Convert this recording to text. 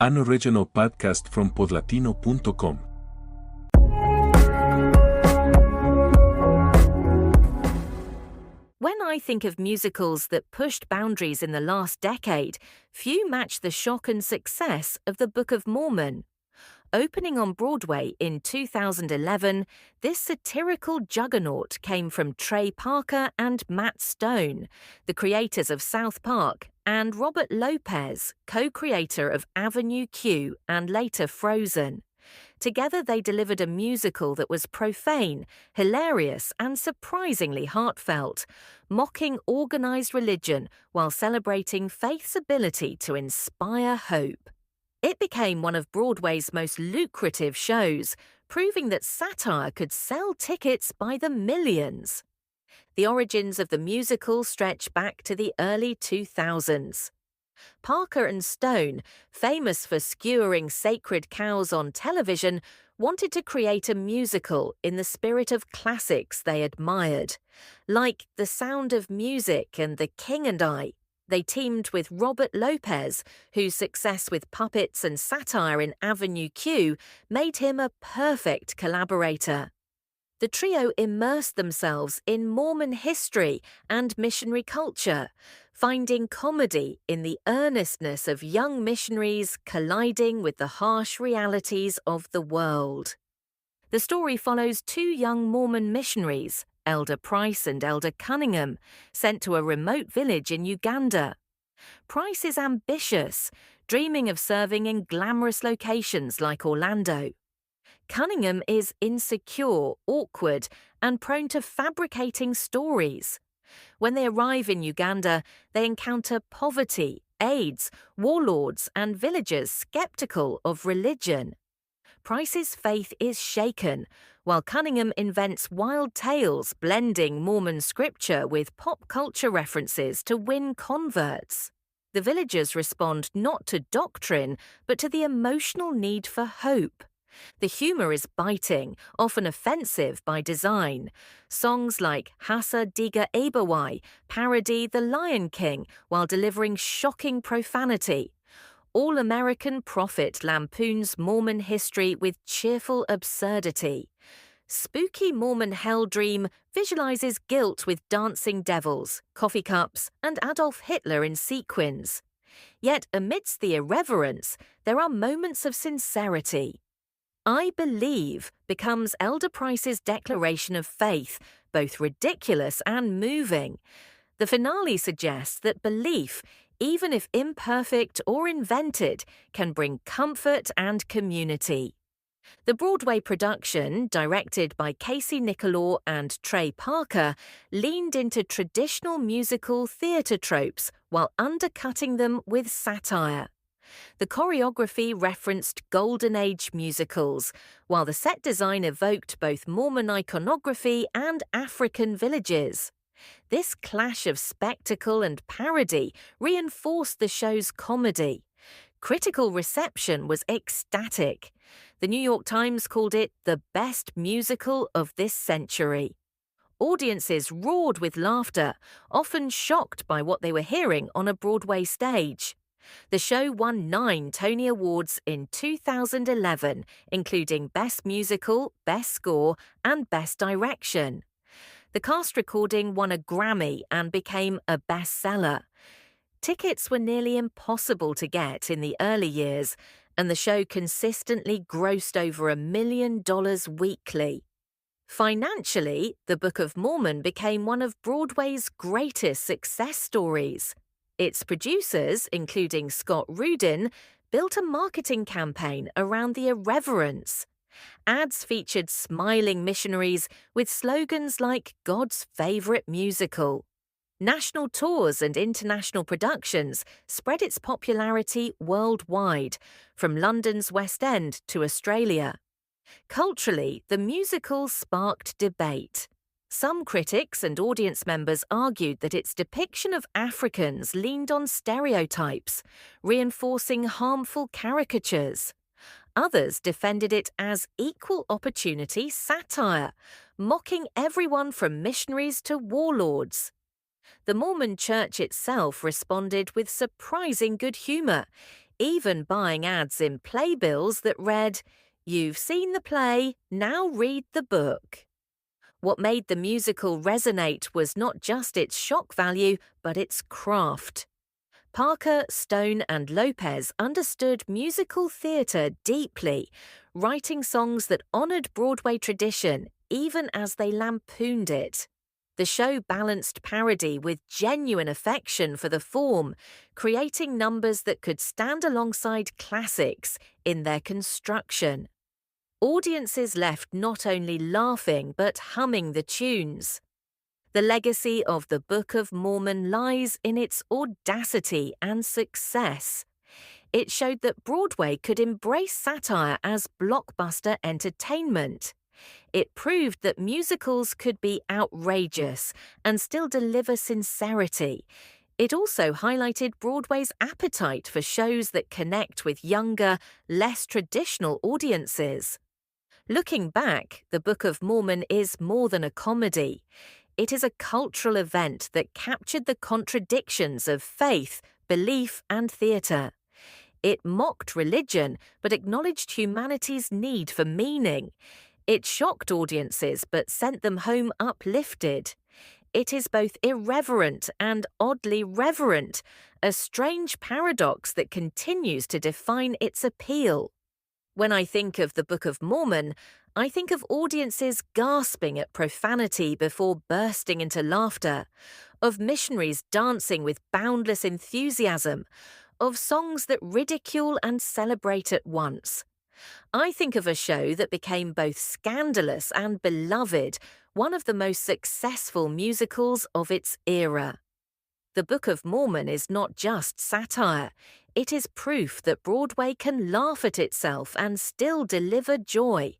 An original podcast from podlatino.com. When I think of musicals that pushed boundaries in the last decade, few match the shock and success of the Book of Mormon. Opening on Broadway in 2011, this satirical juggernaut came from Trey and Matt Stone, the creators of South Park, and Robert Lopez, co-creator of Avenue Q and later Frozen. Together they delivered a musical that was profane, hilarious, and surprisingly heartfelt, mocking organized religion while celebrating faith's ability to inspire hope. It became one of Broadway's most lucrative shows, proving that satire could sell tickets by the millions. The origins of the musical stretch back to the early 2000s. Parker and Stone, famous for skewering sacred cows on television, wanted to create a musical in the spirit of classics they admired. Like The Sound of Music and The King and I, they teamed with Robert Lopez, whose success with puppets and satire in Avenue Q made him a perfect collaborator. The trio immersed themselves in Mormon history and missionary culture, finding comedy in the earnestness of young missionaries colliding with the harsh realities of the world. The story follows two young Mormon missionaries, Elder Price and Elder Cunningham, sent to a remote village in Uganda. Price is ambitious, dreaming of serving in glamorous locations like Orlando. Cunningham is insecure, awkward, and prone to fabricating stories. When they arrive in Uganda, they encounter poverty, AIDS, warlords, and villagers skeptical of religion. Price's faith is shaken, while Cunningham invents wild tales blending Mormon scripture with pop culture references to win converts. The villagers respond not to doctrine, but to the emotional need for hope. The humor is biting, often offensive by design. Songs like Hassa Diga Abawai parody The Lion King while delivering shocking profanity. All-American Prophet lampoons Mormon history with cheerful absurdity. Spooky Mormon Hell Dream visualizes guilt with dancing devils, coffee cups, and Adolf Hitler in sequins. Yet amidst the irreverence, there are moments of sincerity. I believe becomes Elder Price's declaration of faith, both ridiculous and moving. The finale suggests that belief, even if imperfect or invented, can bring comfort and community. The Broadway production, directed by Casey Nicholaw and Trey Parker, leaned into traditional musical theatre tropes while undercutting them with satire. The choreography referenced Golden Age musicals, while the set design evoked both Mormon iconography and African villages. This clash of spectacle and parody reinforced the show's comedy. Critical reception was ecstatic. The New York Times called it the best musical of this century. Audiences roared with laughter, often shocked by what they were hearing on a Broadway stage. The show won 9 Tony Awards in 2011, including Best Musical, Best Score, and Best Direction. The cast recording won a Grammy and became a bestseller. Tickets were nearly impossible to get in the early years, and the show consistently grossed over $1 million weekly. Financially, the Book of Mormon became one of Broadway's greatest success stories. Its producers, including Scott Rudin, built a marketing campaign around the irreverence. Ads featured smiling missionaries with slogans like God's favorite musical. National tours and international productions spread its popularity worldwide, from London's West End to Australia. Culturally, the musical sparked debate. Some critics and audience members argued that its depiction of Africans leaned on stereotypes, reinforcing harmful caricatures. Others defended it as equal opportunity satire, mocking everyone from missionaries to warlords. The Mormon Church itself responded with surprising good humor, even buying ads in playbills that read, "You've seen the play, now read the book." What made the musical resonate was not just its shock value, but its craft. Parker, Stone, and Lopez understood musical theatre deeply, writing songs that honoured Broadway tradition even as they lampooned it. The show balanced parody with genuine affection for the form, creating numbers that could stand alongside classics in their construction. Audiences left not only laughing but humming the tunes. The legacy of the Book of Mormon lies in its audacity and success. It showed that Broadway could embrace satire as blockbuster entertainment. It proved that musicals could be outrageous and still deliver sincerity. It also highlighted Broadway's appetite for shows that connect with younger, less traditional audiences. Looking back, the Book of Mormon is more than a comedy. It is a cultural event that captured the contradictions of faith, belief, and theatre. It mocked religion but acknowledged humanity's need for meaning. It shocked audiences but sent them home uplifted. It is both irreverent and oddly reverent, a strange paradox that continues to define its appeal. When I think of the Book of Mormon, I think of audiences gasping at profanity before bursting into laughter, of missionaries dancing with boundless enthusiasm, of songs that ridicule and celebrate at once. I think of a show that became both scandalous and beloved, one of the most successful musicals of its era. The Book of Mormon is not just satire. It is proof that Broadway can laugh at itself and still deliver joy,